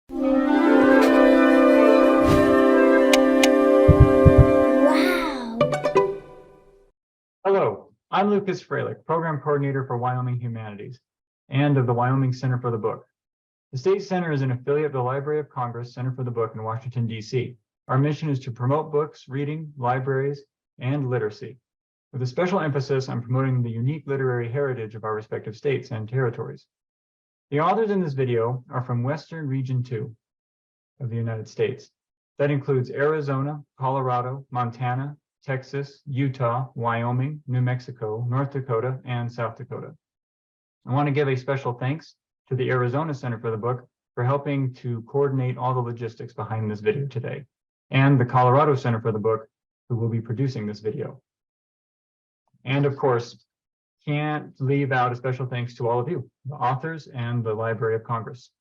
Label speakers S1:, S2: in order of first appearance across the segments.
S1: Wow.
S2: Hello, I'm Lucas Freilich, Program Coordinator for Wyoming Humanities and of the Wyoming Center for the Book. The State Center is an affiliate of the Library of Congress Center for the Book in Washington, D.C. Our mission is to promote books, reading, libraries, and literacy, with a special emphasis on promoting the unique literary heritage of our respective states and territories. The authors in this video are from Western Region 2 of the United States. That includes Arizona, Colorado, Montana, Texas, Utah, Wyoming, New Mexico, North Dakota, and South Dakota. I want to give a special thanks to the Arizona Center for the Book for helping to coordinate all the logistics behind this video today, and the Colorado Center for the Book, who will be producing this video. And of course, can't leave out a special thanks to all of you, the authors and the Library of Congress.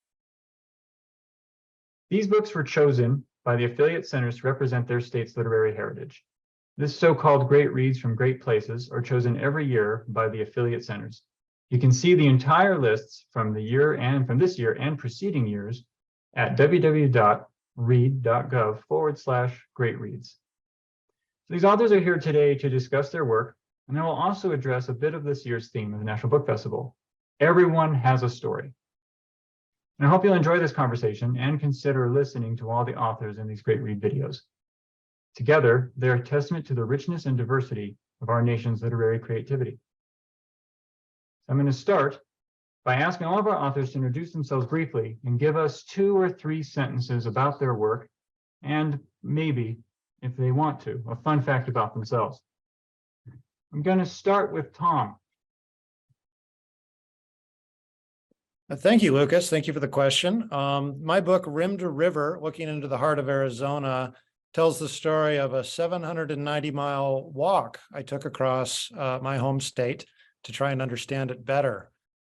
S2: These books were chosen by the affiliate centers to represent their state's literary heritage. This so-called Great Reads from Great Places are chosen every year by the affiliate centers. You can see the entire lists from the year and from this year and preceding years at www.read.gov/greatreads. So these authors are here today to discuss their work, and I will also address a bit of this year's theme of the National Book Festival. Everyone has a story. And I hope you'll enjoy this conversation and consider listening to all the authors in these Great Read videos. Together, they're a testament to the richness and diversity of our nation's literary creativity. I'm going to start by asking all of our authors to introduce themselves briefly and give us 2 or 3 sentences about their work, and maybe, if they want to, a fun fact about themselves. I'm going to start with Tom.
S3: Thank you, Lucas. Thank you for the question. My book, Rim to River, Looking into the Heart of Arizona, tells the story of a 790-mile walk I took across my home state to try and understand it better.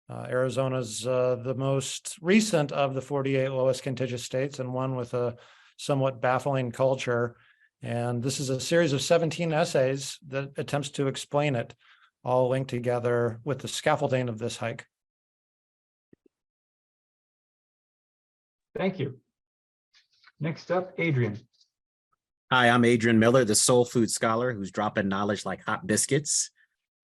S3: Arizona's the most recent of the 48 lowest contiguous states and one with a somewhat baffling culture. And this is a series of 17 essays that attempts to explain it, all linked together with the scaffolding of this hike.
S2: Thank you. Next up, Adrian.
S4: Hi, I'm Adrian Miller, the soul food scholar who's dropping knowledge like hot biscuits.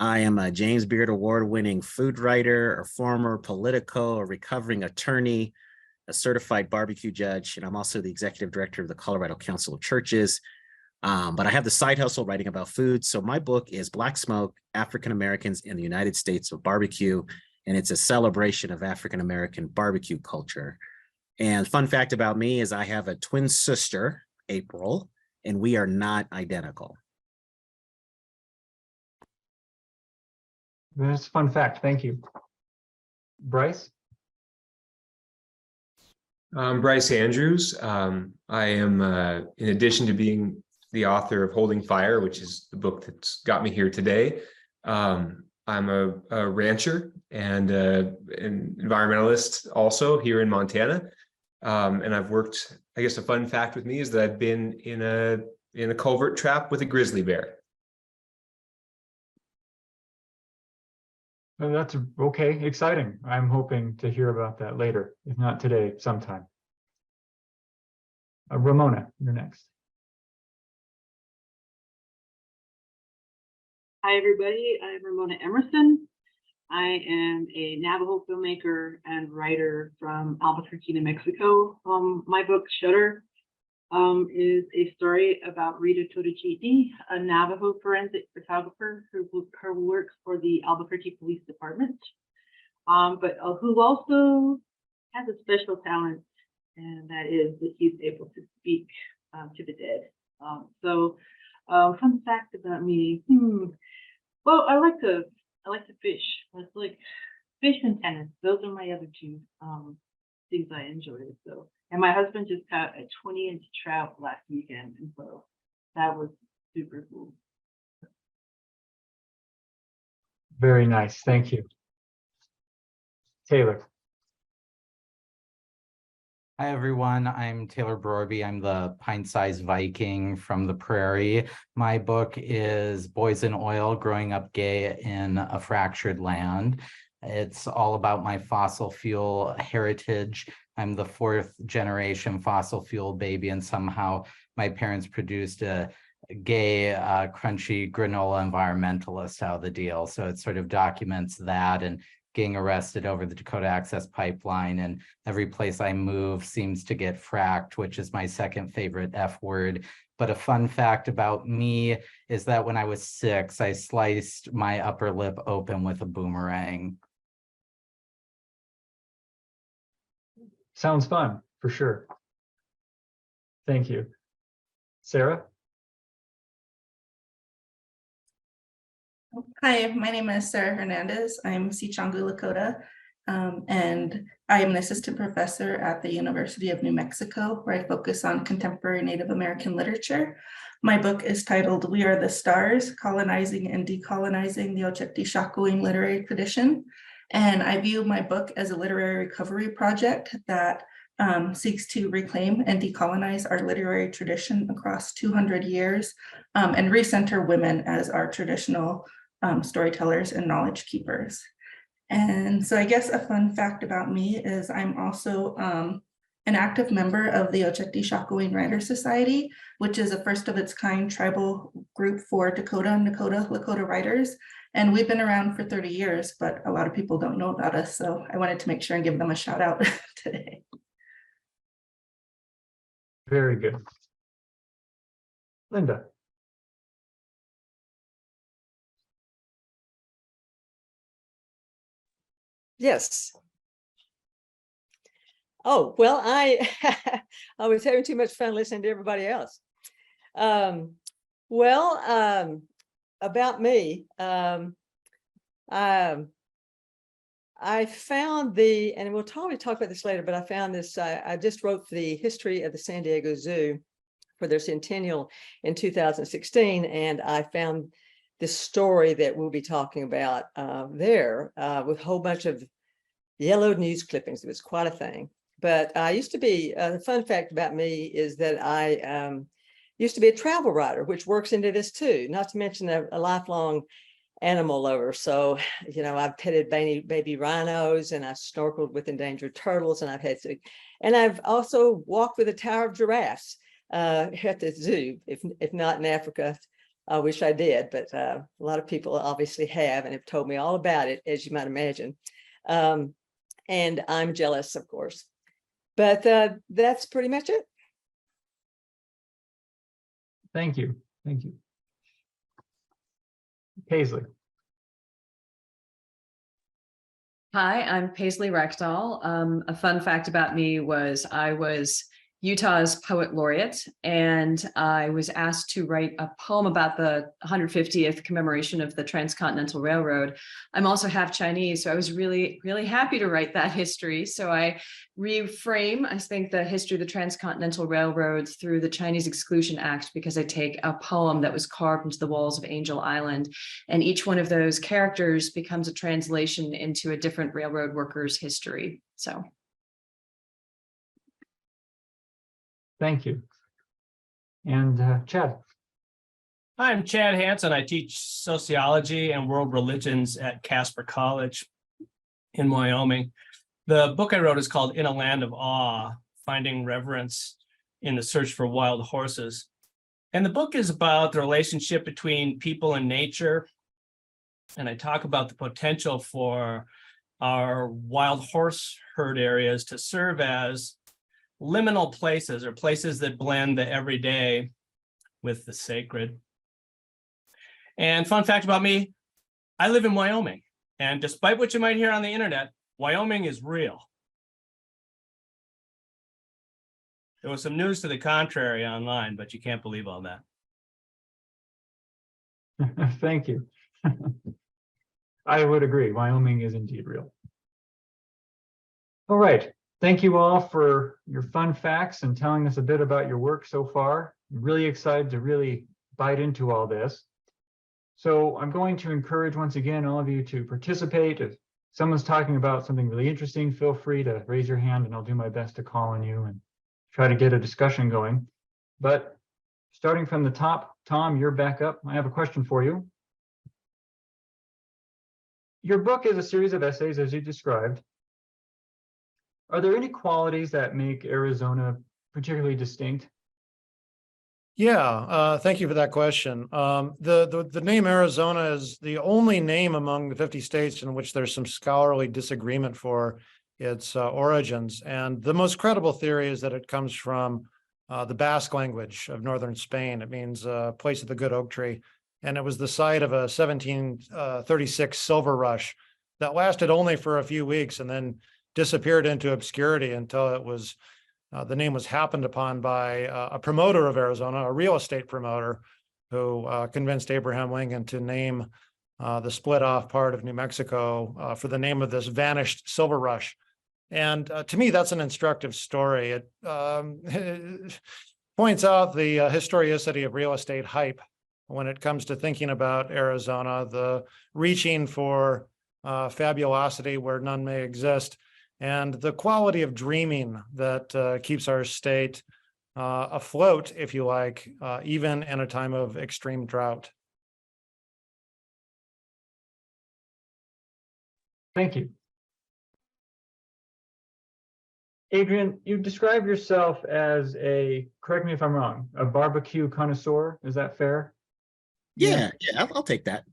S4: I am a James Beard Award-winning food writer, a former Politico, a recovering attorney, a certified barbecue judge, and I'm also the executive director of the Colorado Council of Churches. But I have the side hustle writing about food. So my book is Black Smoke, African Americans in the United States of Barbecue, and it's a celebration of African American barbecue culture. And fun fact about me is I have a twin sister, April, and we are not identical.
S2: That's a fun fact. Thank you. Bryce?
S5: Bryce Andrews. I am, in addition to being the author of Holding Fire, which is the book that's got me here today, I'm a rancher and an environmentalist also here in Montana. And I've worked, I guess a fun fact with me is that I've been in a covert trap with a grizzly bear.
S2: Oh, that's okay, exciting. I'm hoping to hear about that later, if not today, sometime. Ramona, you're next.
S6: Hi, everybody. I'm Ramona Emerson. I am a Navajo filmmaker and writer from Albuquerque, New Mexico. My book, Shutter, is a story about Rita Totochiti, a Navajo forensic photographer who works for the Albuquerque Police Department, but who also has a special talent, and that is that he's able to speak to the dead. Fun fact about me. Well, I like to fish. It's like fish and tennis. Those are my other 2 things I enjoy. So, and my husband just caught a 20-inch trout last weekend, and so that was super cool.
S2: Very nice. Thank you. Taylor.
S7: Hi, everyone. I'm Taylor Brorby. I'm the pint-sized Viking from the prairie. My book is Boys in Oil, Growing Up Gay in a Fractured Land. It's all about my fossil fuel heritage I'm the fourth generation fossil fuel baby, and somehow my parents produced a gay, crunchy granola environmentalist out of the deal. So it sort of documents that and getting arrested over the Dakota Access Pipeline. And every place I move seems to get fracked, which is my second favorite F word. But a fun fact about me is that when I was 6, I sliced my upper lip open with a boomerang.
S2: Sounds fun, for sure. Thank you. Sarah?
S1: Hi, my name is Sarah Hernandez. I'm Sichangu Lakota, and I am an assistant professor at the University of New Mexico, where I focus on contemporary Native American literature. My book is titled We Are the Stars, Colonizing and Decolonizing the Oceti-Sakowin Literary Tradition. And I view my book as a literary recovery project that seeks to reclaim and decolonize our literary tradition across 200 years and recenter women as our traditional storytellers and knowledge keepers. And so I guess a fun fact about me is I'm also an active member of the Oceti-Sakowin Writers Society, which is a first of its kind tribal group for Dakota and Dakota Lakota writers. And we've been around for 30 years, but a lot of people don't know about us. So I wanted to make sure and give them a shout out today.
S2: Very good. Linda?
S8: Yes. Oh, well, I was having too much fun listening to everybody else. About me, I found and we'll probably talk about this later, but I found this, I just wrote the history of the San Diego Zoo for their centennial in 2016, and I found this story that we'll be talking about there with a whole bunch of yellowed news clippings. It was quite a thing. But I used to be, the fun fact about me is that I used to be a travel writer, which works into this too, not to mention a lifelong animal lover. So, you know, I've petted baby rhinos, and I've snorkeled with endangered turtles, and I've also walked with a tower of giraffes at the zoo, if not in Africa. I wish I did, but a lot of people obviously have and have told me all about it, as you might imagine. And I'm jealous, of course. But that's pretty much it.
S2: Thank you. Thank you. Paisley?
S9: Hi, I'm Paisley Rexall. A fun fact about me was I was Utah's poet laureate, and I was asked to write a poem about the 150th commemoration of the Transcontinental Railroad. I'm also half Chinese, so I was really, really happy to write that history. So I reframe, I think, the history of the Transcontinental Railroad through the Chinese Exclusion Act, because I take a poem that was carved into the walls of Angel Island, and each one of those characters becomes a translation into a different railroad worker's history. So.
S2: Thank you. And Chad?
S10: I'm Chad Hansen. I teach sociology and world religions at Casper College in Wyoming. The book I wrote is called In a Land of Awe, Finding Reverence in the Search for Wild Horses. And the book is about the relationship between people and nature. And I talk about the potential for our wild horse herd areas to serve as liminal places, or places that blend the everyday with the sacred. And fun fact about me, I live in Wyoming. And despite what you might hear on the internet, Wyoming is real. There was some news to the contrary online, but you can't believe all that.
S2: Thank you. I would agree. Wyoming is indeed real. All right. Thank you all for your fun facts and telling us a bit about your work so far. I'm really excited to really bite into all this. So I'm going to encourage once again all of you to participate. If someone's talking about something really interesting, feel free to raise your hand and I'll do my best to call on you and try to get a discussion going. But starting from the top, Tom, you're back up. I have a question for you. Your book is a series of essays, as you described. Are there any qualities that make Arizona particularly distinct?
S3: Yeah, thank you for that question. The name Arizona is the only name among the 50 states in which there's some scholarly disagreement for its origins. And the most credible theory is that it comes from the Basque language of northern Spain. It means place of the good oak tree. And it was the site of a 1736 silver rush that lasted only for a few weeks and then disappeared into obscurity until it was the name was happened upon by a promoter of Arizona, a real estate promoter, who convinced Abraham Lincoln to name the split off part of New Mexico for the name of this vanished silver rush. And to me, that's an instructive story. It points out the historicity of real estate hype when it comes to thinking about Arizona, the reaching for fabulosity where none may exist, and the quality of dreaming that keeps our state afloat, if you like, even in a time of extreme drought.
S2: Thank you. Adrian, you describe yourself as correct me if I'm wrong, a barbecue connoisseur. Is that fair?
S4: Yeah, I'll take that.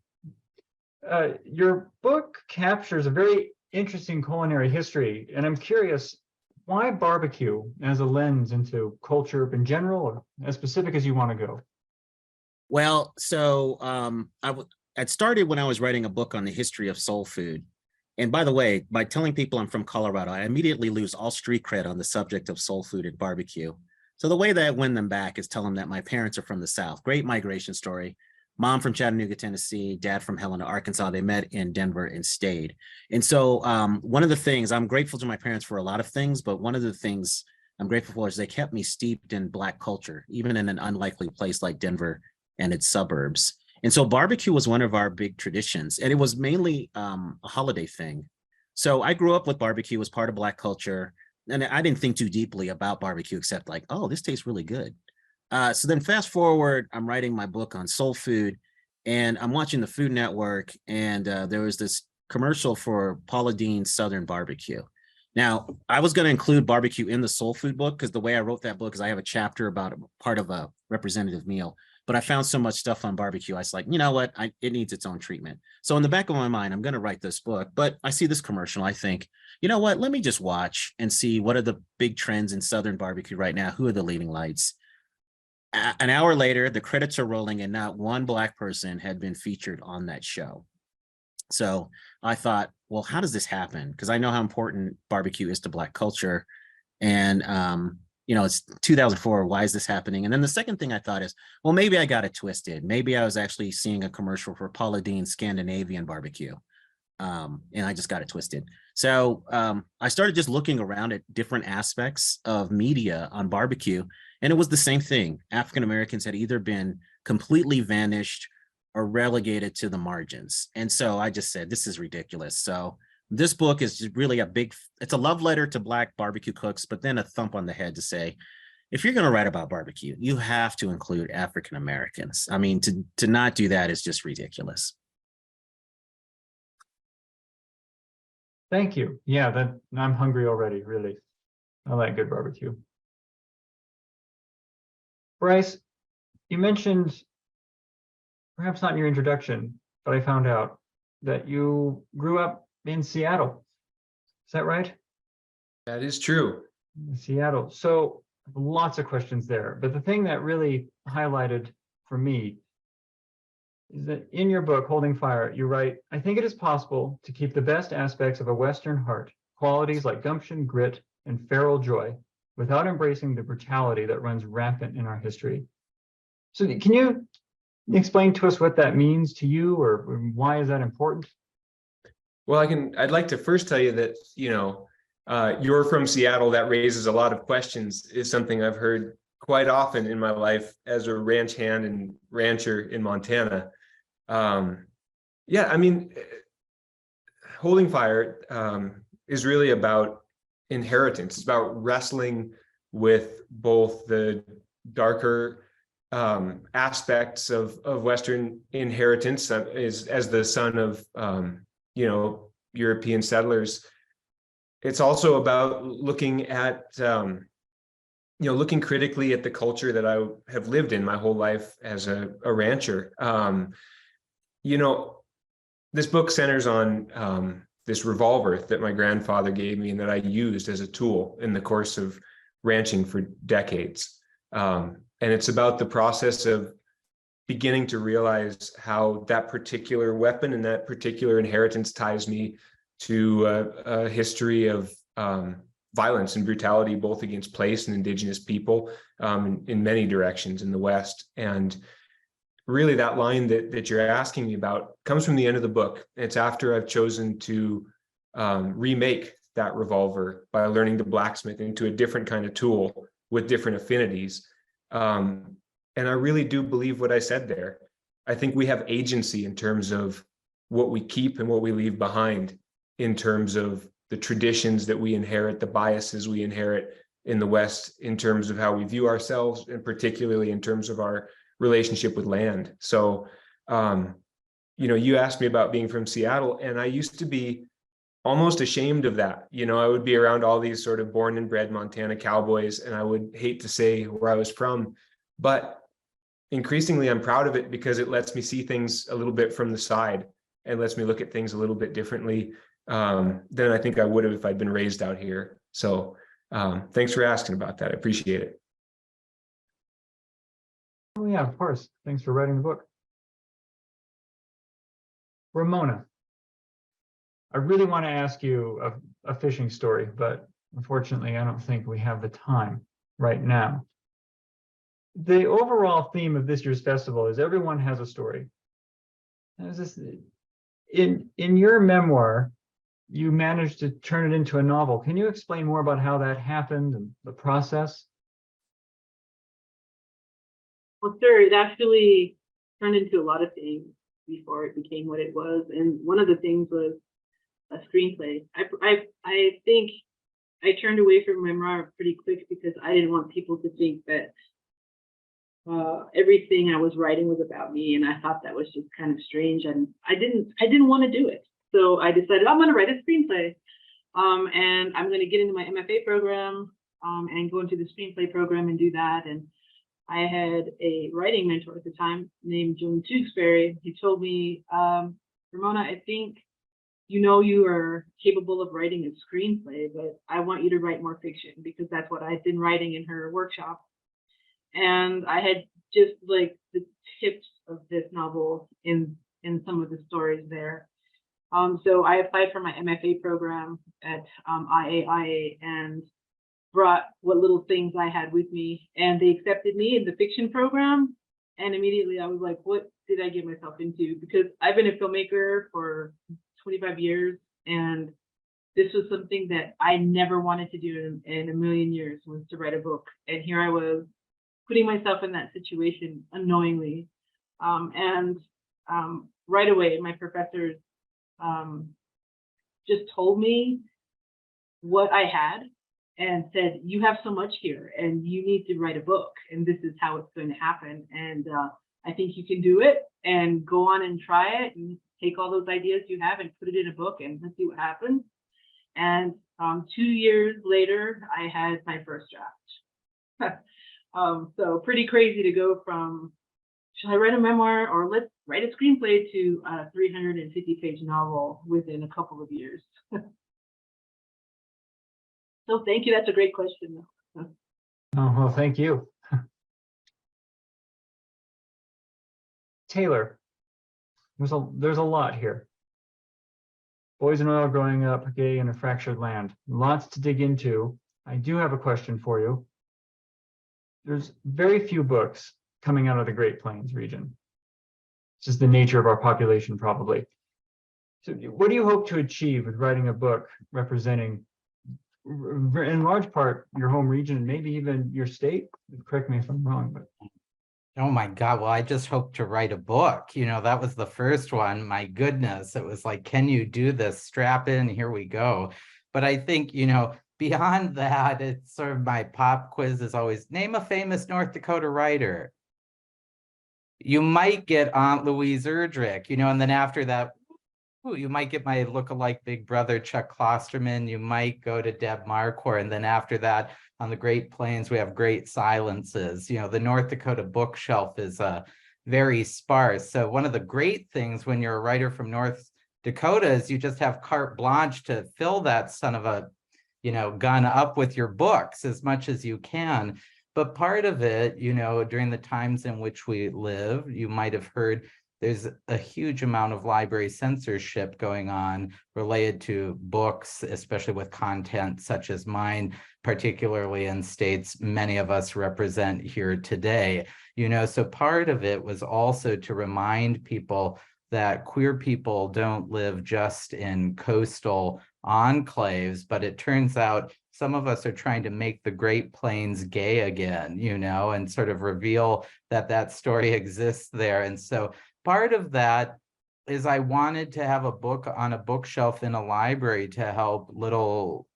S2: Your book captures a very interesting culinary history, and I'm curious, why barbecue as a lens into culture in general, or as specific as you want to go?
S4: Well, so it started when I was writing a book on the history of soul food. And by the way, by telling people I'm from Colorado, I immediately lose all street cred on the subject of soul food and barbecue. So the way that I win them back is tell them that my parents are from the South. Great migration story. Mom from Chattanooga, Tennessee, dad from Helena, Arkansas. They met in Denver and stayed. And so one of the things, I'm grateful to my parents for a lot of things, but one of the things I'm grateful for is they kept me steeped in Black culture, even in an unlikely place like Denver and its suburbs. And so barbecue was one of our big traditions, and it was mainly a holiday thing. So I grew up with barbecue as part of Black culture, and I didn't think too deeply about barbecue except like, oh, this tastes really good. So then fast forward, I'm writing my book on soul food, and I'm watching the Food Network, and there was this commercial for Paula Deen's Southern Barbecue. Now, I was going to include barbecue in the soul food book because the way I wrote that book is I have a chapter about part of a representative meal. But I found so much stuff on barbecue. I was like, you know what? It needs its own treatment. So in the back of my mind, I'm going to write this book, but I see this commercial. I think, you know what? Let me just watch and see what are the big trends in Southern barbecue right now. Who are the leading lights? An hour later, the credits are rolling and not one Black person had been featured on that show. So I thought, well, how does this happen? Because I know how important barbecue is to Black culture. And, you know, it's 2004. Why is this happening? And then the second thing I thought is, well, maybe I got it twisted. Maybe I was actually seeing a commercial for Paula Deen's Scandinavian barbecue. And I just got it twisted. So I started just looking around at different aspects of media on barbecue. And it was the same thing. African Americans had either been completely vanished or relegated to the margins. And so I just said, this is ridiculous. So this book is really it's a love letter to Black barbecue cooks, but then a thump on the head to say, if you're going to write about barbecue, you have to include African Americans. I mean, to not do that is just ridiculous.
S2: Thank you. Yeah, I'm hungry already, really. I like good barbecue. Bryce, you mentioned, perhaps not in your introduction, but I found out that you grew up in Seattle. Is that right?
S5: That is true.
S2: Seattle. So lots of questions there. But the thing that really highlighted for me is that in your book, Holding Fire, you write, I think it is possible to keep the best aspects of a Western heart, qualities like gumption, grit, and feral joy, without embracing the brutality that runs rampant in our history. So can you explain to us what that means to you, or why is that important?
S5: Well, I'd like to first tell you that, you know, you're from Seattle. That raises a lot of questions, is something I've heard quite often in my life as a ranch hand and rancher in Montana. Yeah, I mean, Holding Fire is really about inheritance. It's about wrestling with both the darker aspects of Western inheritance as the son of, you know, European settlers, it's also about looking at, looking critically at the culture that I have lived in my whole life as a rancher. This book centers on this revolver that my grandfather gave me and that I used as a tool in the course of ranching for decades. And it's about the process of beginning to realize how that particular weapon and that particular inheritance ties me to a history of violence and brutality, both against place and indigenous people in many directions in the West. And really that line that you're asking me about comes from the end of the book. It's after I've chosen to remake that revolver by learning to blacksmith into a different kind of tool with different affinities. And I really do believe what I said there. I think we have agency in terms of what we keep and what we leave behind, in terms of the traditions that we inherit, the biases we inherit in the West, in terms of how we view ourselves, and particularly in terms of our relationship with land. So, you asked me about being from Seattle, and I used to be almost ashamed of that. I would be around all these sort of born and bred Montana cowboys, and I would hate to say where I was from, but increasingly I'm proud of it because it lets me see things a little bit from the side and lets me look at things a little bit differently than I think I would have if I'd been raised out here. So thanks for asking about that. I appreciate it.
S2: Oh yeah, of course. Thanks for writing the book. Ramona, I really want to ask you a fishing story, but unfortunately, I don't think we have the time right now. The overall theme of this year's festival is everyone has a story. In your memoir, you managed to turn it into a novel. Can you explain more about how that happened and the process?
S6: Well, sir, it actually turned into a lot of things before it became what it was. And one of the things was a screenplay. I think I turned away from memoir pretty quick because I didn't want people to think that everything I was writing was about me, and I thought that was just kind of strange, and I didn't want to do it. So I decided I'm going to write a screenplay, and I'm going to get into my MFA program and go into the screenplay program and do that. And I had a writing mentor at the time named Joan Tewksbury. He told me, Ramona, I think you are capable of writing a screenplay, but I want you to write more fiction, because that's what I'd been writing in her workshop. And I had just like the tips of this novel in some of the stories there. So I applied for my MFA program at IAIA and brought what little things I had with me, and they accepted me in the fiction program. And immediately I was like, what did I get myself into? Because I've been a filmmaker for 25 years, and this was something that I never wanted to do in a million years, was to write a book. And here I was putting myself in that situation unknowingly. Right away, my professors just told me what I had and said, you have so much here and you need to write a book, and this is how it's going to happen. And I think you can do it, and go on and try it, and take all those ideas you have and put it in a book, and let's see what happens. And 2 years later, I had my first draft. So pretty crazy to go from, should I write a memoir or let's write a screenplay, to a 350-page novel within a couple of years. So thank you. That's a great question.
S2: Oh, well, thank you. Taylor, there's a lot here. Boys in oil, growing up gay in a fractured land. Lots to dig into. I do have a question for you. There's very few books coming out of the Great Plains region. It's just the nature of our population, probably. So what do you hope to achieve with writing a book representing, in large part, your home region, and maybe even your state? Correct me if I'm wrong, but.
S7: Oh my God. Well, I just hope to write a book. That was the first one. My goodness. It was like, can you do this? Strap in, here we go. But I think, beyond that, it's sort of my pop quiz is always name a famous North Dakota writer. You might get Aunt Louise Erdrich, and then after that, Ooh, you might get my lookalike big brother, Chuck Klosterman. You might go to Deb Marquardt. And then after that, on the Great Plains, we have Great Silences. You know, the North Dakota bookshelf is very sparse. So one of the great things when you're a writer from North Dakota is you just have carte blanche to fill that son of a, gun up with your books as much as you can. But part of it, during the times in which we live, you might have heard there's a huge amount of library censorship going on related to books, especially with content such as mine, particularly in states many of us represent here today. So part of it was also to remind people that queer people don't live just in coastal enclaves, but it turns out some of us are trying to make the Great Plains gay again, and sort of reveal that that story exists there. And so part of that is I wanted to have a book on a bookshelf in a library to help little,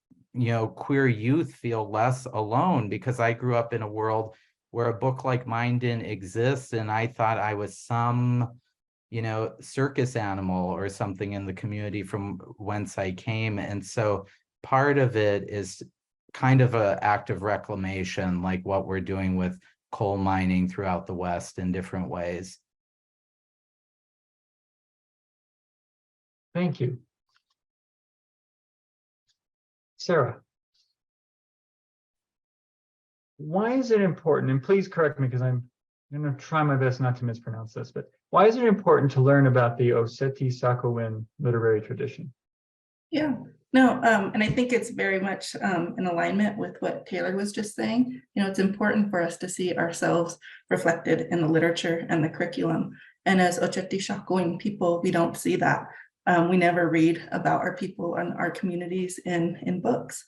S7: queer youth feel less alone, because I grew up in a world where a book like mine didn't exist. And I thought I was some, circus animal or something in the community from whence I came. And so part of it is kind of an act of reclamation, like what we're doing with coal mining throughout the West in different ways.
S2: Thank you. Sarah. Why is it important, and please correct me because I'm going to try my best not to mispronounce this, but why is it important to learn about the Oceti Sakowin literary tradition?
S1: Yeah, no, and I think it's very much in alignment with what Taylor was just saying. It's important for us to see ourselves reflected in the literature and the curriculum. And as Oceti Sakowin people, we don't see that. We never read about our people and our communities in books.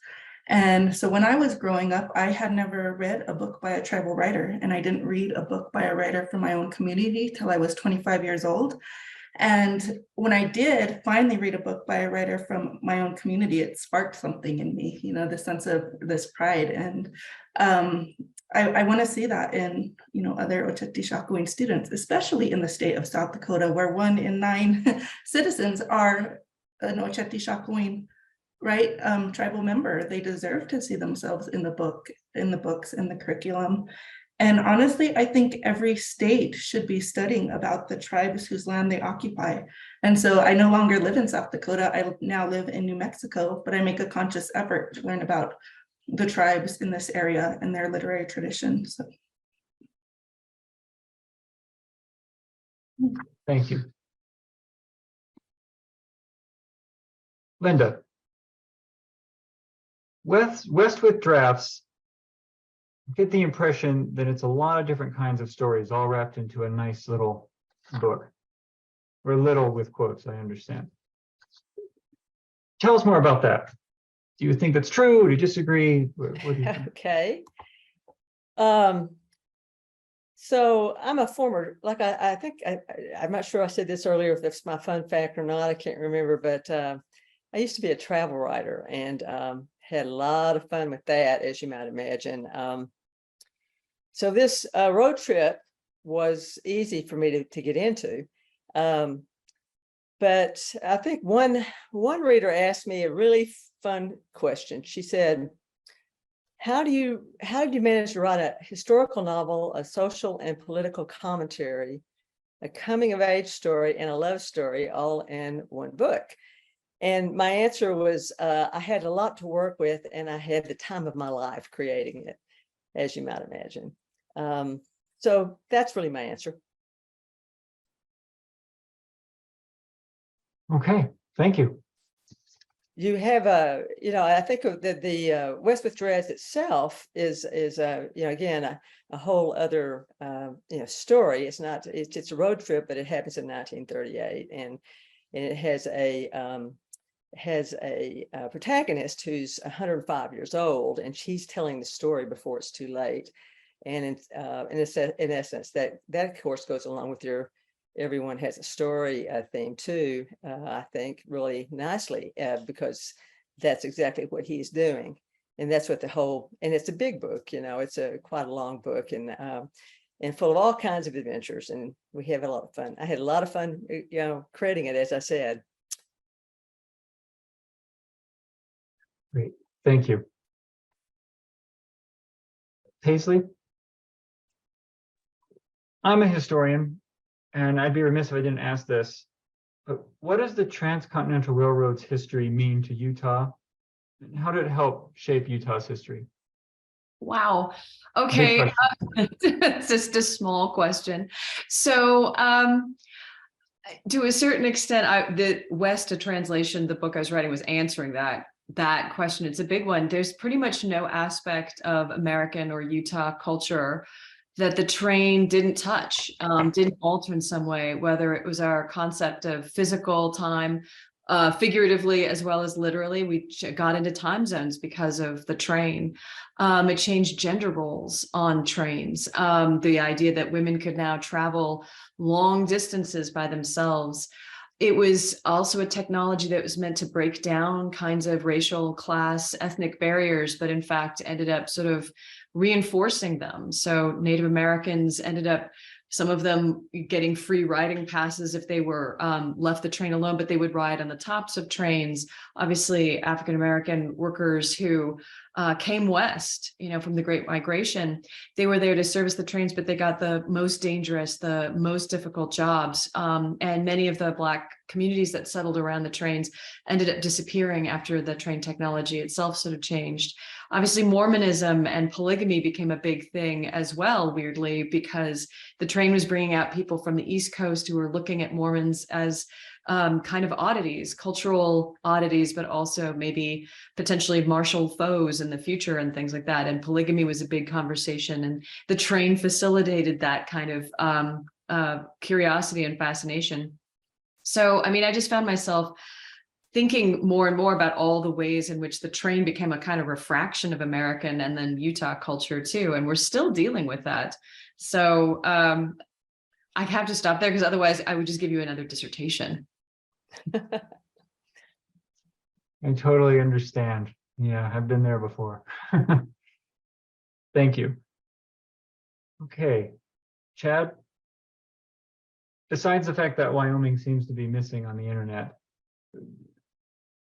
S1: And so when I was growing up, I had never read a book by a tribal writer, and I didn't read a book by a writer from my own community till I was 25 years old. And when I did finally read a book by a writer from my own community, it sparked something in me, the sense of this pride. And I want to see that in, other Oceti Sakowin students, especially in the state of South Dakota, where 1 in 9 citizens are an Oceti Sakowin, right, tribal member. They deserve to see themselves in the books, in the curriculum. And honestly, I think every state should be studying about the tribes whose land they occupy. And so I no longer live in South Dakota. I now live in New Mexico, but I make a conscious effort to learn about the tribes in this area and their literary traditions. So.
S2: Thank you. Linda. West with Drafts, get the impression that it's a lot of different kinds of stories all wrapped into a nice little book. Or little with quotes, I understand. Tell us more about that. Do you think that's true? Do you disagree? What do you think?
S8: Okay. So I'm a former, like I think, I'm not sure I said this earlier, if that's my fun fact or not, I can't remember, but I used to be a travel writer and had a lot of fun with that, as you might imagine. So this road trip was easy for me to get into. But I think one reader asked me a really fun question. She said, how do you manage to write a historical novel, a social and political commentary, a coming of age story, and a love story all in one book? And my answer was, I had a lot to work with, and I had the time of my life creating it, as you might imagine. So that's really my answer.
S2: Okay, thank you.
S8: You have I think of the West with Dreads itself is again a whole other story. It's not it's a road trip, but it happens in 1938, and it has a protagonist who's 105 years old, and she's telling the story before it's too late. And in essence, that of course goes along with your everyone has a story theme too, I think really nicely, because that's exactly what he's doing. And that's what and it's a big book, it's quite a long book, and full of all kinds of adventures, and we have a lot of fun. I had a lot of fun, creating it, as I said.
S2: Great, thank you. Paisley? I'm a historian, and I'd be remiss if I didn't ask this. But what does the Transcontinental Railroad's history mean to Utah? And how did it help shape Utah's history?
S9: Wow.
S2: Big
S9: Okay.
S2: question.
S9: It's just a small question. So, to a certain extent, the West, a translation, the book I was writing was answering that question. It's a big one. There's pretty much no aspect of American or Utah culture that the train didn't touch, didn't alter in some way, whether it was our concept of physical time, figuratively as well as literally. We got into time zones because of the train. It changed gender roles on trains. The idea that women could now travel long distances by themselves. It was also a technology that was meant to break down kinds of racial, class, ethnic barriers, but in fact ended up sort of reinforcing them. So Native Americans ended up, some of them getting free riding passes if they were left the train alone, but they would ride on the tops of trains. Obviously, African-American workers who came west, from the Great Migration, they were there to service the trains, but they got the most dangerous, the most difficult jobs. And many of the Black communities that settled around the trains ended up disappearing after the train technology itself sort of changed. Obviously, Mormonism and polygamy became a big thing as well, weirdly, because the train was bringing out people from the East Coast who were looking at Mormons as kind of oddities, cultural oddities, but also maybe potentially martial foes in the future and things like that. And polygamy was a big conversation, and the train facilitated that kind of curiosity and fascination. So, I mean, I just found myself thinking more and more about all the ways in which the train became a kind of refraction of American and then Utah culture too. And we're still dealing with that. So I have to stop there because otherwise I would just give you another dissertation.
S2: I totally understand. Yeah, I've been there before. Thank you. Okay, Chad. Besides the fact that Wyoming seems to be missing on the internet,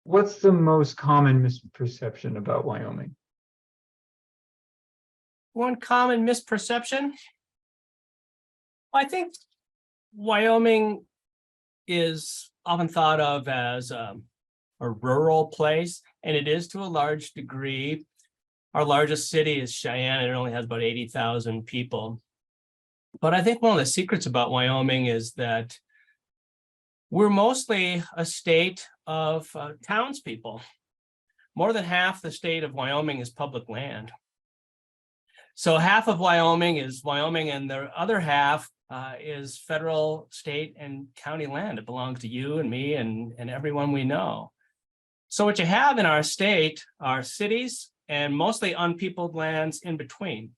S2: what's the most common misperception about Wyoming?
S10: One common misperception. I think Wyoming is often thought of as a rural place, and it is to a large degree. Our largest city is Cheyenne, and it only has about 80,000 people. But I think one of the secrets about Wyoming is that we're mostly a state of townspeople. More than half the state of Wyoming is public land. So half of Wyoming is Wyoming, and the other half is federal, state, and county land. It belongs to you and me and everyone we know. So what you have in our state are cities and mostly unpeopled lands in between.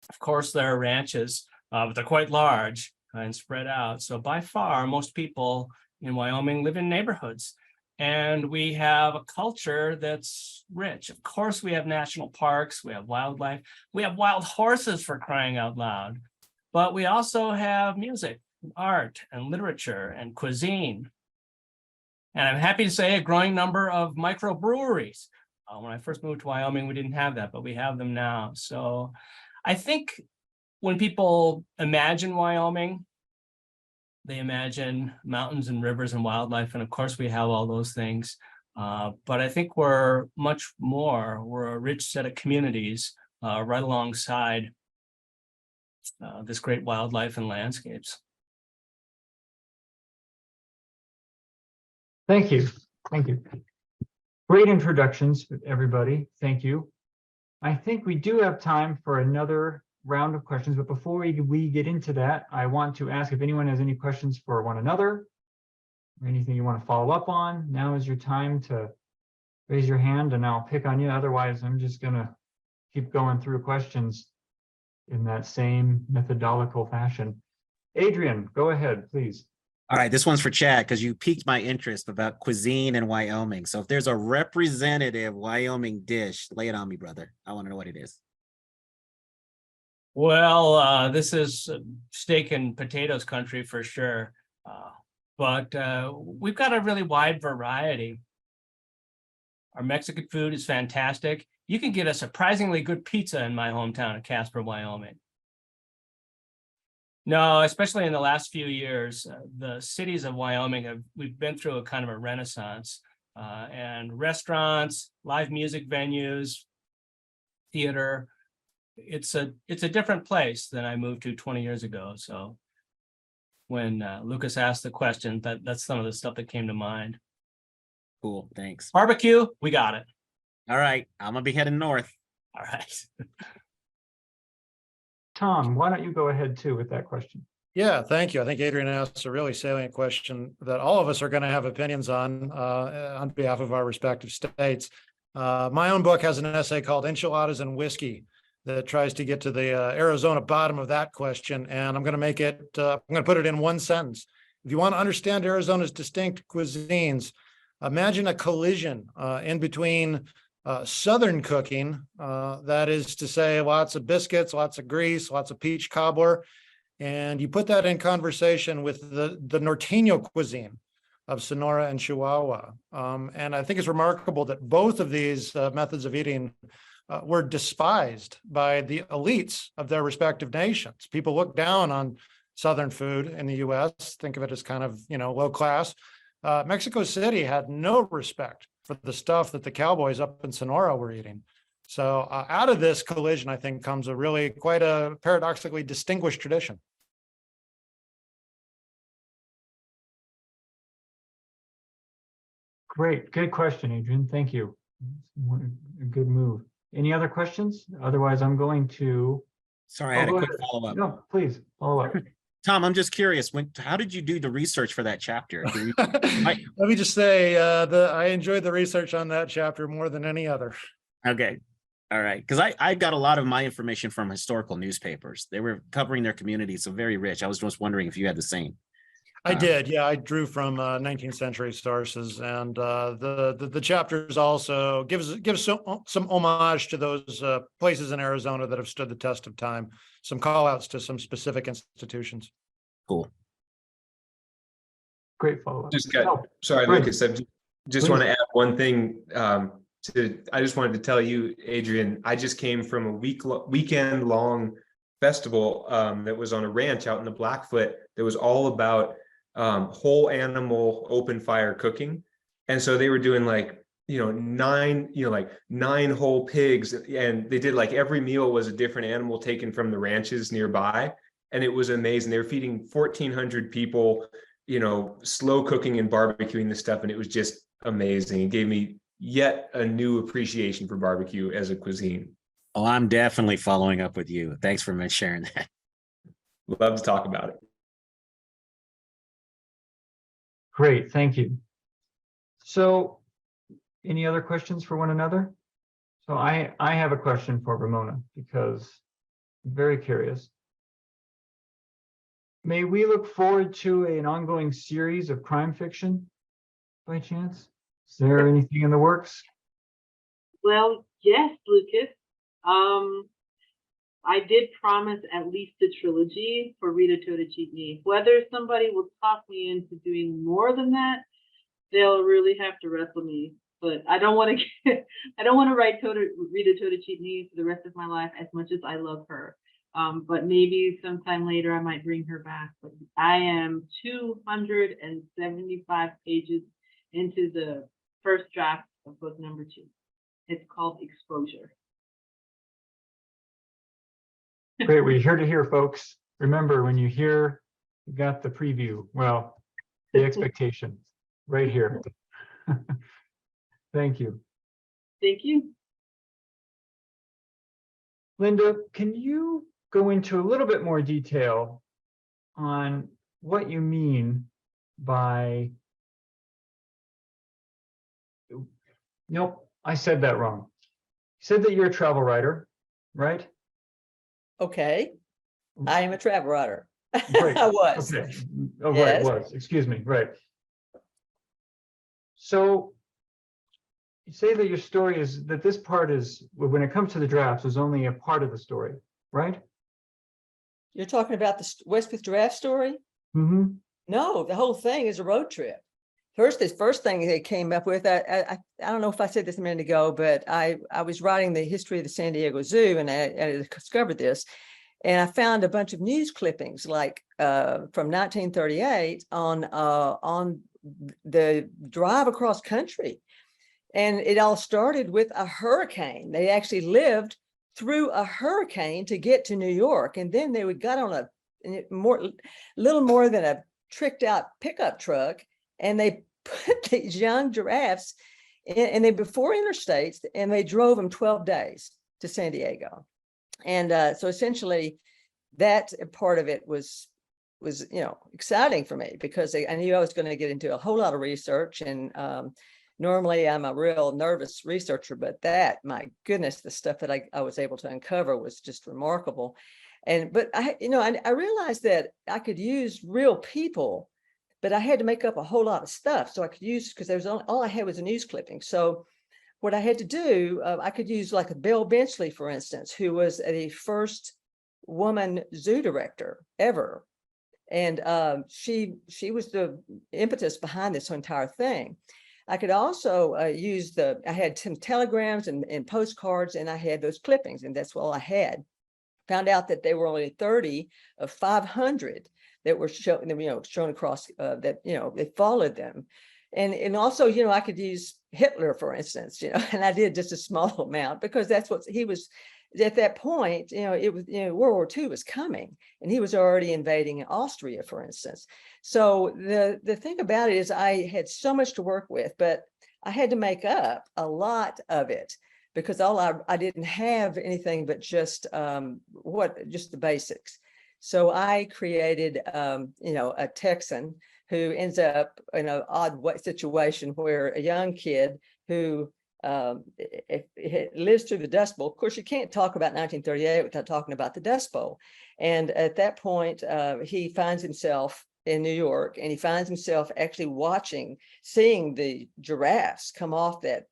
S10: Of course, there are ranches, but they're quite large and spread out. So by far, most people in Wyoming live in neighborhoods. And we have a culture that's rich. Of course, we have national parks, we have wildlife, we have wild horses, for crying out loud. But we also have music, art, and literature, and cuisine. And I'm happy to say a growing number of microbreweries. When I first moved to Wyoming, we didn't have that, but we have them now. So I think when people imagine Wyoming, they imagine mountains and rivers and wildlife. And of course, we have all those things. But I think we're much more. We're a rich set of communities right alongside this great wildlife and landscapes.
S2: Thank you. Thank you. Great introductions, everybody. Thank you. I think we do have time for another round of questions, but before we get into that, I want to ask if anyone has any questions for one another or anything you want to follow up on. Now is your time to raise your hand and I'll pick on you. Otherwise, I'm just going to keep going through questions in that same methodological fashion. Adrian, go ahead, please.
S4: All right, this one's for Chad because you piqued my interest about cuisine in Wyoming. So if there's a representative Wyoming dish, lay it on me, brother. I want to know what it is.
S10: Well, this is steak and potatoes country for sure. But we've got a really wide variety. Our Mexican food is fantastic. You can get a surprisingly good pizza in my hometown of Casper, Wyoming. No, especially in the last few years, the cities of Wyoming we've been through a kind of a renaissance, and restaurants, live music venues, theater. It's a different place than I moved to 20 years ago. So when Lucas asked the question, that's some of the stuff that came to mind.
S4: Cool, thanks.
S10: Barbecue, we got it.
S4: All right, I'm gonna be heading north.
S10: All right.
S2: Tom, why don't you go ahead too with that question?
S3: Yeah, thank you. I think Adrian asked a really salient question that all of us are going to have opinions on behalf of our respective states. My own book has an essay called Enchiladas and Whiskey that tries to get to the Arizona bottom of that question. And I'm going to make it, I'm going to put it in one sentence. If you want to understand Arizona's distinct cuisines, imagine a collision in between Southern cooking, that is to say, lots of biscuits, lots of grease, lots of peach cobbler, and you put that in conversation with the Norteño cuisine of Sonora and Chihuahua. And I think it's remarkable that both of these methods of eating were despised by the elites of their respective nations. People look down on Southern food in the US, think of it as kind of, low class. Mexico City had no respect for the stuff that the cowboys up in Sonora were eating. So out of this collision, I think, comes a really quite a paradoxically distinguished tradition.
S2: Great, good question, Adrian. Thank you. A good move. Any other questions? Otherwise, I'm going to.
S4: Sorry, I had a
S2: go
S4: quick
S2: ahead.
S4: follow-up.
S2: No, please follow up.
S4: Tom, I'm just curious, how did you do the research for that chapter?
S3: Let me just say I enjoyed the research on that chapter more than any other.
S4: Okay. All right. Because I got a lot of my information from historical newspapers. They were covering their community, so very rich. I was just wondering if you had the same.
S3: I did. Yeah, I drew from 19th century sources, and the chapters also gives some homage to those places in Arizona that have stood the test of time. Some call outs to some specific institutions.
S4: Cool.
S2: Great follow-up.
S5: Sorry,
S2: Great.
S5: Lucas, I just want to add one thing. I just wanted to tell you, Adrian, I just came from a weekend long festival that was on a ranch out in the Blackfoot that was all about whole animal open fire cooking. And so they were doing nine whole pigs, and they did every meal was a different animal taken from the ranches nearby. And it was amazing. They were feeding 1,400 people, slow cooking and barbecuing this stuff. And it was just amazing. It gave me yet a new appreciation for barbecue as a cuisine.
S4: Oh, I'm definitely following up with you. Thanks for sharing that.
S5: Love to talk about it.
S2: Great, thank you. So any other questions for one another? So I have a question for Ramona because I'm very curious. May we look forward to an ongoing series of crime fiction by chance? Is there anything in the works?
S6: Well, yes, Lucas. I did promise at least a trilogy for Rita Toda Cheat Me. Whether somebody will talk me into doing more than that, they'll really have to wrestle me. But I don't want to write Rita Toda Cheat Me for the rest of my life, as much as I love her. But maybe sometime later I might bring her back. But I am 275 pages into the first draft of book number 2. It's called Exposure.
S2: Great, we're here to hear, folks. Remember, when you hear, you got the preview. Well, the expectation right here. Thank you.
S6: Thank you.
S2: Linda, can you go into a little bit more detail on what you mean by, nope, I said that wrong. You said that you're a travel writer, right?
S8: Okay, I am a travel writer.
S2: Great.
S8: I was.
S2: Okay. Oh,
S8: Yes.
S2: right, was, excuse me, right. So you say that your story is, that this part is, when it comes to the drafts, is only a part of the story, right?
S8: You're talking about the Westpith Draft story?
S2: Mm-hmm.
S8: No, the whole thing is a road trip. this first thing they came up with, I don't know if I said this a minute ago, but I was writing the history of the San Diego Zoo, and I discovered this. And I found a bunch of news clippings, like from 1938 on the drive across country. And it all started with a hurricane. They actually lived through a hurricane to get to New York. And then they got on a little more than a tricked out pickup truck, and they put these young giraffes and they before interstates, and they drove them 12 days to San Diego. And so essentially that part of it was exciting for me, because I knew I was going to get into a whole lot of research. And normally I'm a real nervous researcher, but my goodness, the stuff that I was able to uncover was just remarkable. But I realized that I could use real people, but I had to make up a whole lot of stuff. So I could use, because all I had was a news clipping. So what I had to do, I could use like a Bill Benchley, for instance, who was the first woman zoo director ever. And she was the impetus behind this entire thing. I could also use I had some telegrams and postcards, and I had those clippings, and that's all I had. Found out that they were only 30 of 500 that were shown across that, they followed them. And also, I could use Hitler, for instance, and I did just a small amount, because that's what he was at that point. It was, World War II was coming, and he was already invading Austria, for instance. So the thing about it is I had so much to work with, but I had to make up a lot of it, because I didn't have anything but just the basics. So I created, a Texan who ends up in an odd situation where a young kid who lives through the Dust Bowl. Of course, you can't talk about 1938 without talking about the Dust Bowl. And at that point, he finds himself in New York, and he finds himself actually seeing the giraffes come off that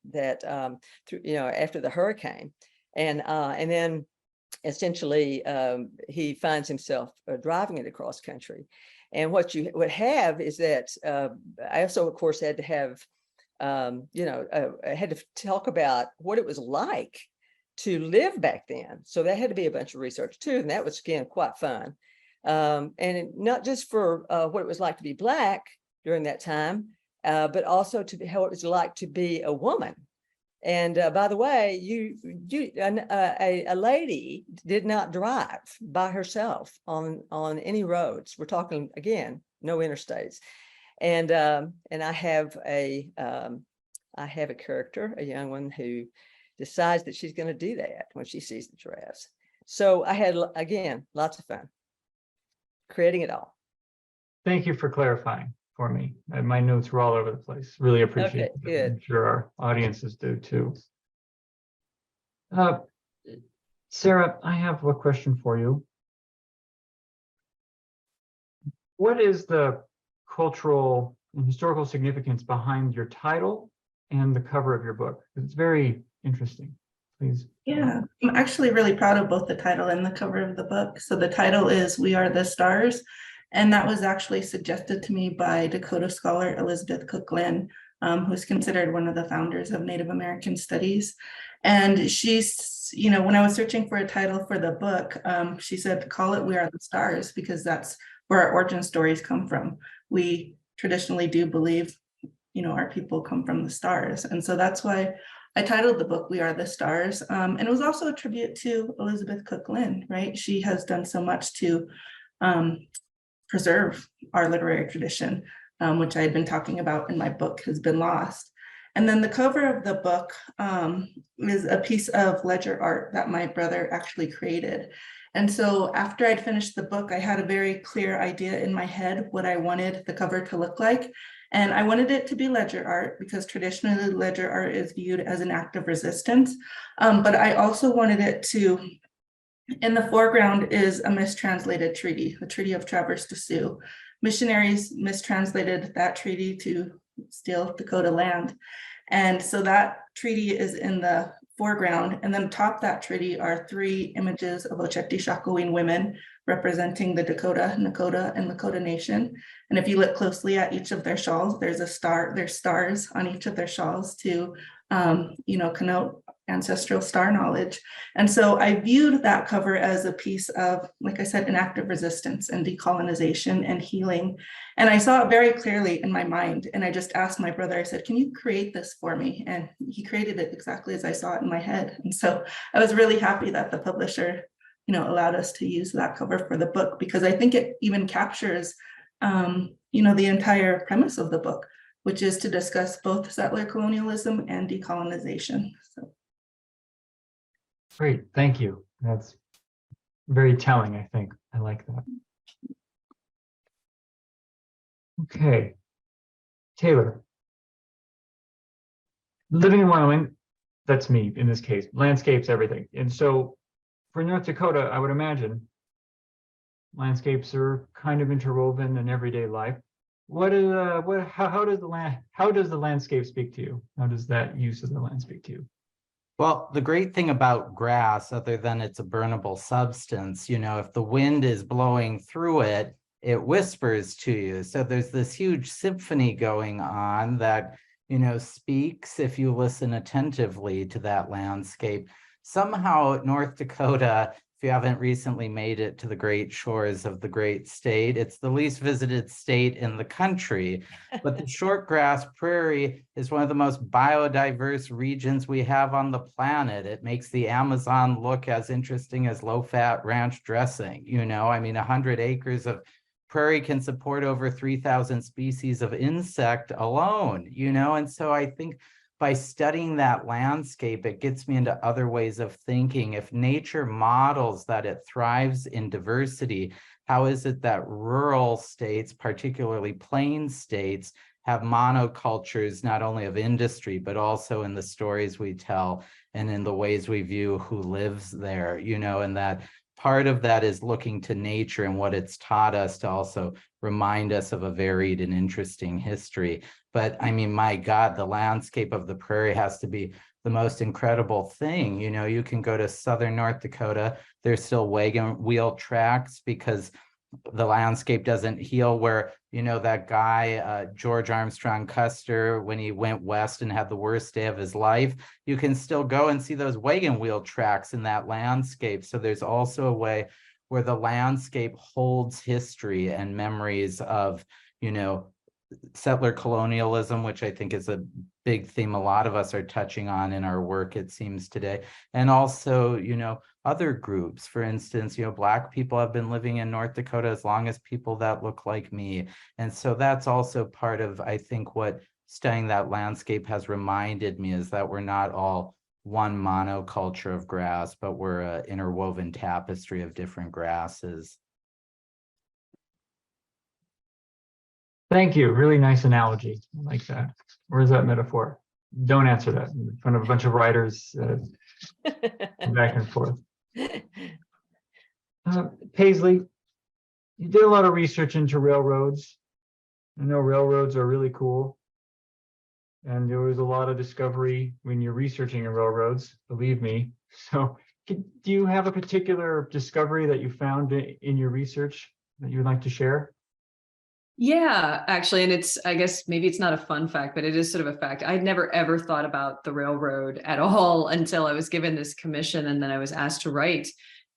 S8: after the hurricane. And then essentially he finds himself driving it across country. And what you would have is that I also, of course, had to have, I had to talk about what it was like to live back then. So that had to be a bunch of research too. And that was, again, quite fun. And not just for what it was like to be Black during that time, but also how it was like to be a woman. And by the way, a lady did not drive by herself on any roads. We're talking, again, no interstates. And I have a character, a young one, who decides that she's going to do that when she sees the giraffes. So I had, again, lots of fun creating it all.
S2: Thank you for clarifying for me. My notes were all over the place. Really appreciate it.
S8: Good.
S2: I'm sure our audiences do too. Sarah, I have a question for you. What is the cultural and historical significance behind your title and the cover of your book? It's very interesting. Please.
S1: Yeah, I'm actually really proud of both the title and the cover of the book. So the title is We Are the Stars, and that was actually suggested to me by Dakota scholar Elizabeth Cook Lynn, who's considered one of the founders of Native American studies. And she's, when I was searching for a title for the book, she said, call it We Are the Stars, because that's where our origin stories come from. We traditionally do believe, our people come from the stars. And so that's why I titled the book We Are the Stars. And it was also a tribute to Elizabeth Cook Lynn, right? She has done so much to preserve our literary tradition, which I had been talking about in my book, Has Been Lost. And then the cover of the book is a piece of ledger art that my brother actually created. And so after I'd finished the book, I had a very clear idea in my head what I wanted the cover to look like. And I wanted it to be ledger art, because traditionally ledger art is viewed as an act of resistance. But I also wanted it to, in the foreground is a mistranslated treaty, the Treaty of Traverse des Sioux. Missionaries mistranslated that treaty to steal Dakota land. And so that treaty is in the foreground. And then atop that treaty are 3 images of Oceti Sakowin women representing the Dakota, Nakota, and Lakota Nation. And if you look closely at each of their shawls, there's stars on each of their shawls to, connote ancestral star knowledge. And so I viewed that cover as a piece of, like I said, an act of resistance and decolonization and healing. And I saw it very clearly in my mind. And I just asked my brother, I said, can you create this for me? And he created it exactly as I saw it in my head. And so I was really happy that the publisher, allowed us to use that cover for the book, because I think it even captures, the entire premise of the book, which is to discuss both settler colonialism and decolonization. So.
S2: Great, thank you. That's very telling, I think. I like that. Okay. Taylor. Living in Wyoming, that's me in this case, landscapes, everything. And so for North Dakota, I would imagine landscapes are kind of interwoven in everyday life. How does the landscape speak to you? How does that use of the land speak to you?
S7: Well, the great thing about grass, other than it's a burnable substance, if the wind is blowing through it, it whispers to you. So there's this huge symphony going on that, speaks if you listen attentively to that landscape. Somehow North Dakota, if you haven't recently made it to the great shores of the great state, it's the least visited state in the country. But the shortgrass prairie is one of the most biodiverse regions we have on the planet. It makes the Amazon look as interesting as low-fat ranch dressing. 100 acres of prairie can support over 3,000 species of insect alone, and so I think by studying that landscape, it gets me into other ways of thinking. If nature models that it thrives in diversity, how is it that rural states, particularly plain states, have monocultures, not only of industry, but also in the stories we tell and in the ways we view who lives there, and that part of that is looking to nature and what it's taught us to also remind us of a varied and interesting history. But I mean, my God, the landscape of the prairie has to be the most incredible thing. You can go to southern North Dakota, there's still wagon wheel tracks because the landscape doesn't heal where, that guy, George Armstrong Custer, when he went west and had the worst day of his life, you can still go and see those wagon wheel tracks in that landscape. So there's also a way where the landscape holds history and memories of, settler colonialism, which I think is a big theme a lot of us are touching on in our work, it seems today. And also, other groups, for instance, Black people have been living in North Dakota as long as people that look like me. And so that's also part of, I think, what studying that landscape has reminded me is that we're not all one monoculture of grass, but we're an interwoven tapestry of different grasses.
S2: Thank you. Really nice analogy. I like that. Where's that metaphor? Don't answer that in front of a bunch of writers back and forth. Paisley, you did a lot of research into railroads. I know railroads are really cool. And there was a lot of discovery when you're researching in railroads, believe me. So do you have a particular discovery that you found in your research that you'd like to share?
S9: Yeah, actually, and I guess maybe it's not a fun fact, but it is sort of a fact. I'd never ever thought about the railroad at all until I was given this commission, and then I was asked to write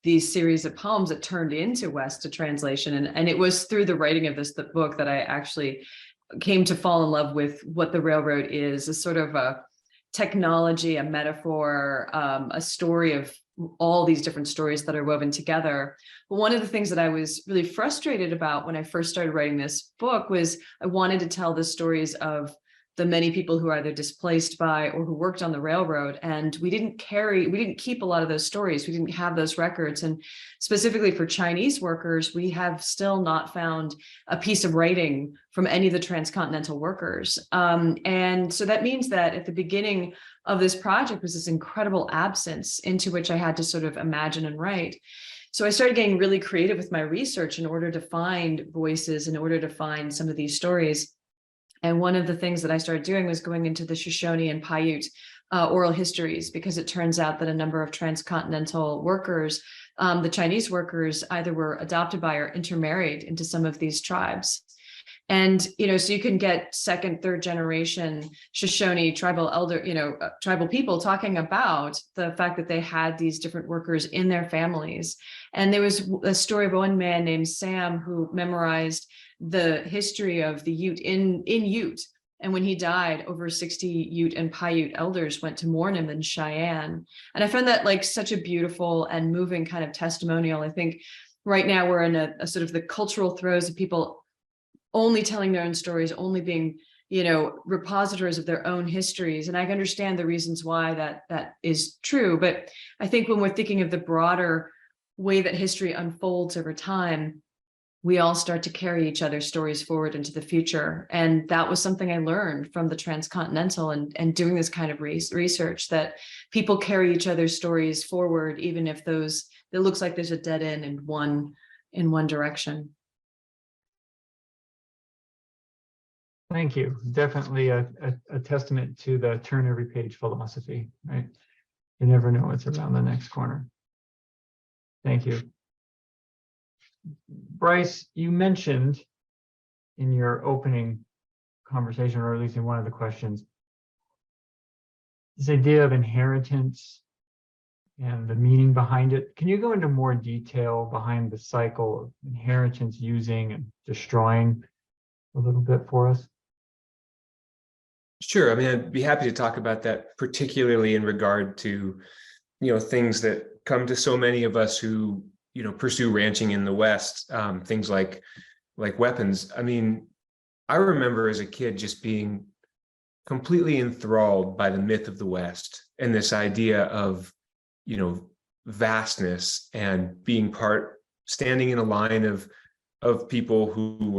S9: these series of poems that turned into West, a translation. And it was through the writing of the book that I actually came to fall in love with what the railroad is, a sort of a technology, a metaphor, a story of all these different stories that are woven together. But one of the things that I was really frustrated about when I first started writing this book was I wanted to tell the stories of the many people who are either displaced by or who worked on the railroad. And we didn't keep a lot of those stories. We didn't have those records. And specifically for Chinese workers, we have still not found a piece of writing from any of the transcontinental workers. And so that means that at the beginning of this project was this incredible absence into which I had to sort of imagine and write. So I started getting really creative with my research in order to find voices, in order to find some of these stories. And one of the things that I started doing was going into the Shoshone and Paiute oral histories, because it turns out that a number of transcontinental workers, the Chinese workers, either were adopted by or intermarried into some of these tribes. And, so you can get second, third generation Shoshone tribal tribal people talking about the fact that they had these different workers in their families. And there was a story of one man named Sam who memorized the history of the Ute in Ute. And when he died, over 60 Ute and Paiute elders went to mourn him in Cheyenne. And I found that like such a beautiful and moving kind of testimonial. I think right now we're in a sort of the cultural throes of people only telling their own stories, only being, repositories of their own histories. And I understand the reasons why that is true. But I think when we're thinking of the broader way that history unfolds over time, we all start to carry each other's stories forward into the future. And that was something I learned from the transcontinental and doing this kind of research, that people carry each other's stories forward, even if it looks like there's a dead end in one direction.
S2: Thank you. Definitely a testament to the turn every page philosophy, right? You never know what's around the next corner. Thank you. Bryce, you mentioned in your opening conversation, or at least in one of the questions, this idea of inheritance and the meaning behind it. Can you go into more detail behind the cycle of inheritance, using and destroying a little bit for us?
S5: Sure. I mean, I'd be happy to talk about that, particularly in regard to, things that come to so many of us who, pursue ranching in the West, things like weapons. I mean, I remember as a kid just being completely enthralled by the myth of the West and this idea of, vastness and being standing in a line of people who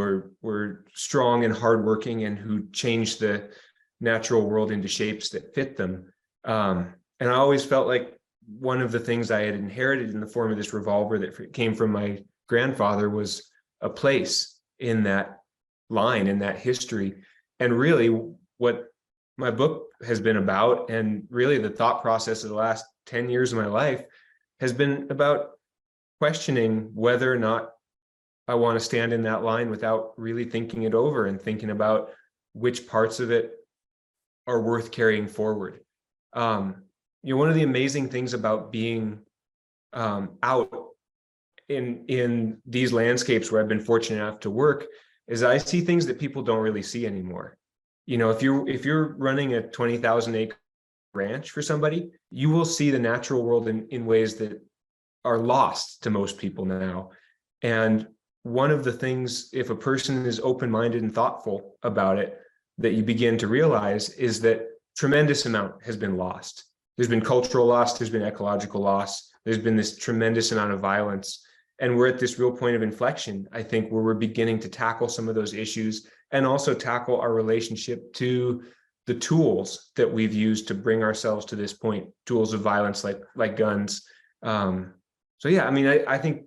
S5: were strong and hardworking and who changed the natural world into shapes that fit them. And I always felt like one of the things I had inherited in the form of this revolver that came from my grandfather was a place in that line, in that history. And really what my book has been about, and really the thought process of the last 10 years of my life, has been about questioning whether or not I want to stand in that line without really thinking it over and thinking about which parts of it are worth carrying forward. One of the amazing things about being out in these landscapes where I've been fortunate enough to work is I see things that people don't really see anymore. If you're running a 20,000 acre ranch for somebody, you will see the natural world in ways that are lost to most people now. And one of the things, if a person is open-minded and thoughtful about it, that you begin to realize is that tremendous amount has been lost. There's been cultural loss, there's been ecological loss, there's been this tremendous amount of violence. And we're at this real point of inflection, I think, where we're beginning to tackle some of those issues and also tackle our relationship to the tools that we've used to bring ourselves to this point, tools of violence like guns. So yeah, I mean, I think,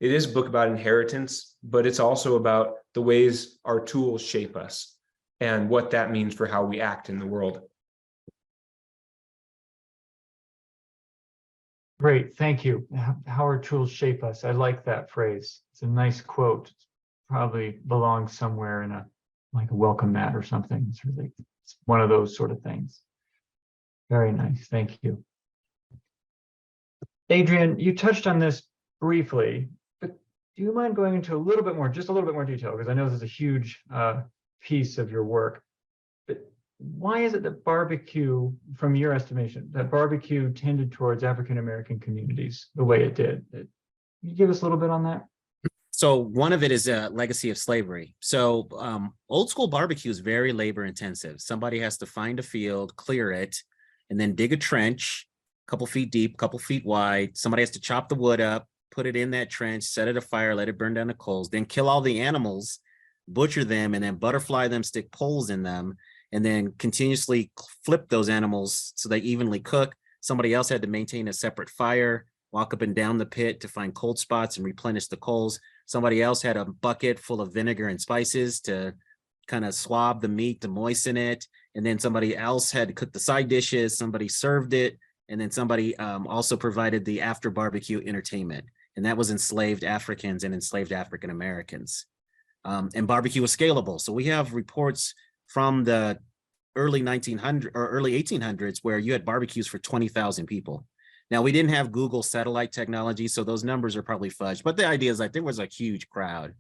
S5: it is a book about inheritance, but it's also about the ways our tools shape us and what that means for how we act in the world.
S2: Great, thank you. How our tools shape us. I like that phrase. It's a nice quote. Probably belongs somewhere in a welcome mat or something. It's one of those sort of things. Very nice, thank you. Adrian, you touched on this briefly, but do you mind going into just a little bit more detail? Because I know this is a huge piece of your work. But why is it that barbecue, from your estimation, that barbecue tended towards African-American communities the way it did? Can you give us a little bit on that?
S4: So one of it is a legacy of slavery. So old school barbecue is very labor intensive. Somebody has to find a field, clear it, and then dig a trench, a couple feet deep, a couple feet wide. Somebody has to chop the wood up, put it in that trench, set it afire, let it burn down the coals, then kill all the animals, butcher them, and then butterfly them, stick poles in them, and then continuously flip those animals so they evenly cook. Somebody else had to maintain a separate fire, walk up and down the pit to find cold spots and replenish the coals. Somebody else had a bucket full of vinegar and spices to kind of swab the meat to moisten it. and then somebody else had cooked the side dishes, somebody served it, and then somebody also provided the after barbecue entertainment. And that was enslaved Africans and enslaved African Americans. And barbecue was scalable. So we have reports from the early 1900s or early 1800s where you had barbecues for 20,000 people. Now, we didn't have Google satellite technology, so those numbers are probably fudged. But the idea is like there was a huge crowd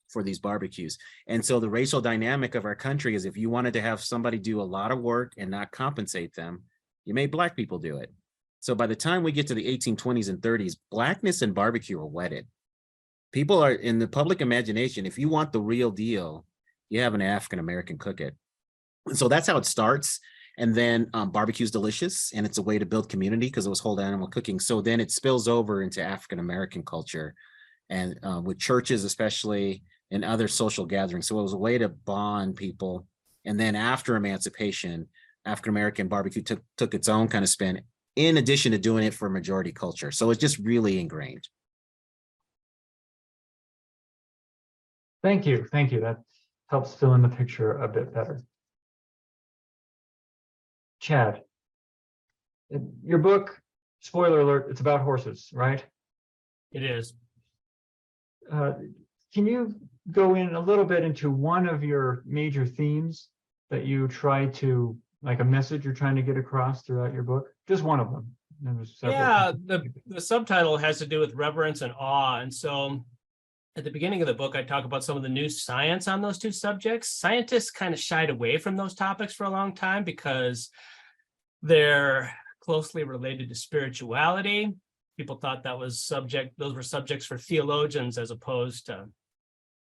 S4: for these barbecues. And so the racial dynamic of our country is if you wanted to have somebody do a lot of work and not compensate them, you made Black people do it. So by the time we get to the 1820s and 30s, Blackness and barbecue are wedded. People are in the public imagination. If you want the real deal, you have an African-American cook it. So that's how it starts. And then barbecue is delicious, and it's a way to build community because it was whole animal cooking. So then it spills over into African-American culture and with churches, especially, and other social gatherings. So it was a way to bond people. And then after emancipation, African-American barbecue took its own kind of spin, in addition to doing it for majority culture. So it's just really ingrained.
S2: Thank you. Thank you. That helps fill in the picture a bit better. Chad, your book, spoiler alert, it's about horses, right?
S10: It is.
S2: Can you go in a little bit into one of your major themes that you try to, like a message you're trying to get across throughout your book? Just one of them. There's several.
S10: Yeah, the subtitle has to do with reverence and awe. And so at the beginning of the book, I talk about some of the new science on those two subjects. Scientists kind of shied away from those topics for a long time because they're closely related to spirituality. People thought those were subjects for theologians as opposed to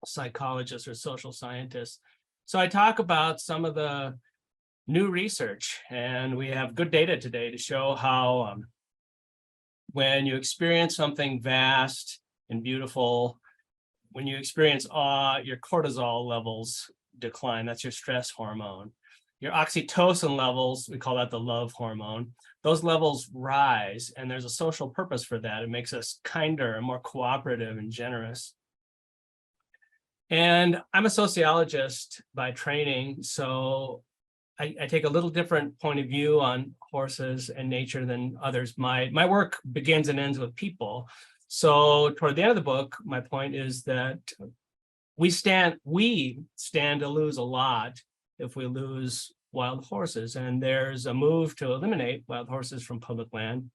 S10: psychologists or social scientists. So I talk about some of the new research, and we have good data today to show how when you experience something vast and beautiful, when you experience awe, your cortisol levels decline. That's your stress hormone. Your oxytocin levels, we call that the love hormone, those levels rise, and there's a social purpose for that. It makes us kinder and more cooperative and generous. And I'm a sociologist by training, so I take a little different point of view on horses and nature than others. My work begins and ends with people. So toward the end of the book, my point is that we stand to lose a lot if we lose wild horses. And there's a move to eliminate wild horses from public land.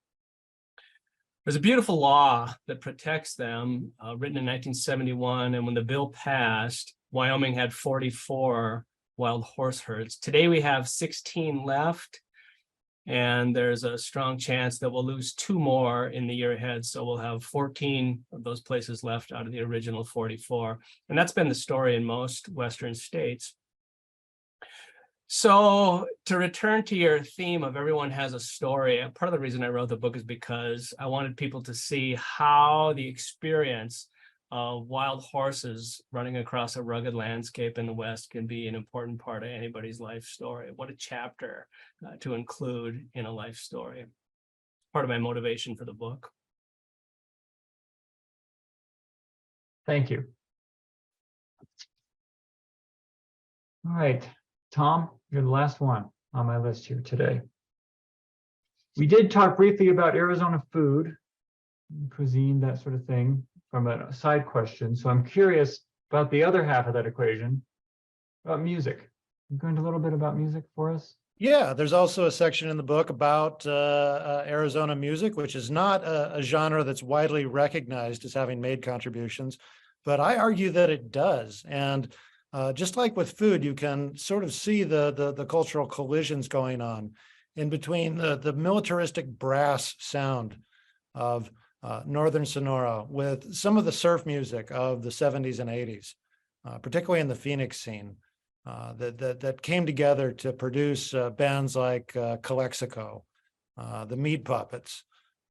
S10: There's a beautiful law that protects them, written in 1971. And when the bill passed, Wyoming had 44 wild horse herds. Today we have 16 left, and there's a strong chance that we'll lose 2 more in the year ahead. So we'll have 14 of those places left out of the original 44. And that's been the story in most Western states. So to return to your theme of everyone has a story, part of the reason I wrote the book is because I wanted people to see how the experience of wild horses running across a rugged landscape in the West can be an important part of anybody's life story. What a chapter to include in a life story. Part of my motivation for the book.
S2: Thank you. All right, Tom, you're the last one on my list here today. We did talk briefly about Arizona food, cuisine, that sort of thing, from a side question. So I'm curious about the other half of that equation, about music. You go into a little bit about music for us?
S3: Yeah, there's also a section in the book about Arizona music, which is not a genre that's widely recognized as having made contributions, but I argue that it does. And just like with food, you can sort of see the cultural collisions going on in between the militaristic brass sound of Northern Sonora with some of the surf music of the 70s and 80s, particularly in the Phoenix scene, that came together to produce bands like Calexico, the Meat Puppets,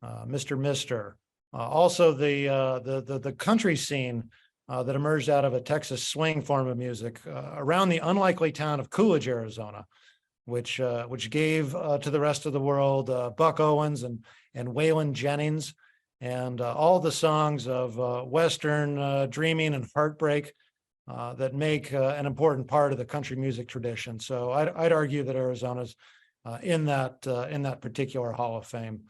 S3: Mr. Mister, also the country scene that emerged out of a Texas swing form of music around the unlikely town of Coolidge, Arizona, which gave to the rest of the world Buck Owens and Waylon Jennings, and all the songs of Western dreaming and heartbreak that make an important part of the country music tradition. So I'd argue that Arizona's in that particular Hall of Fame.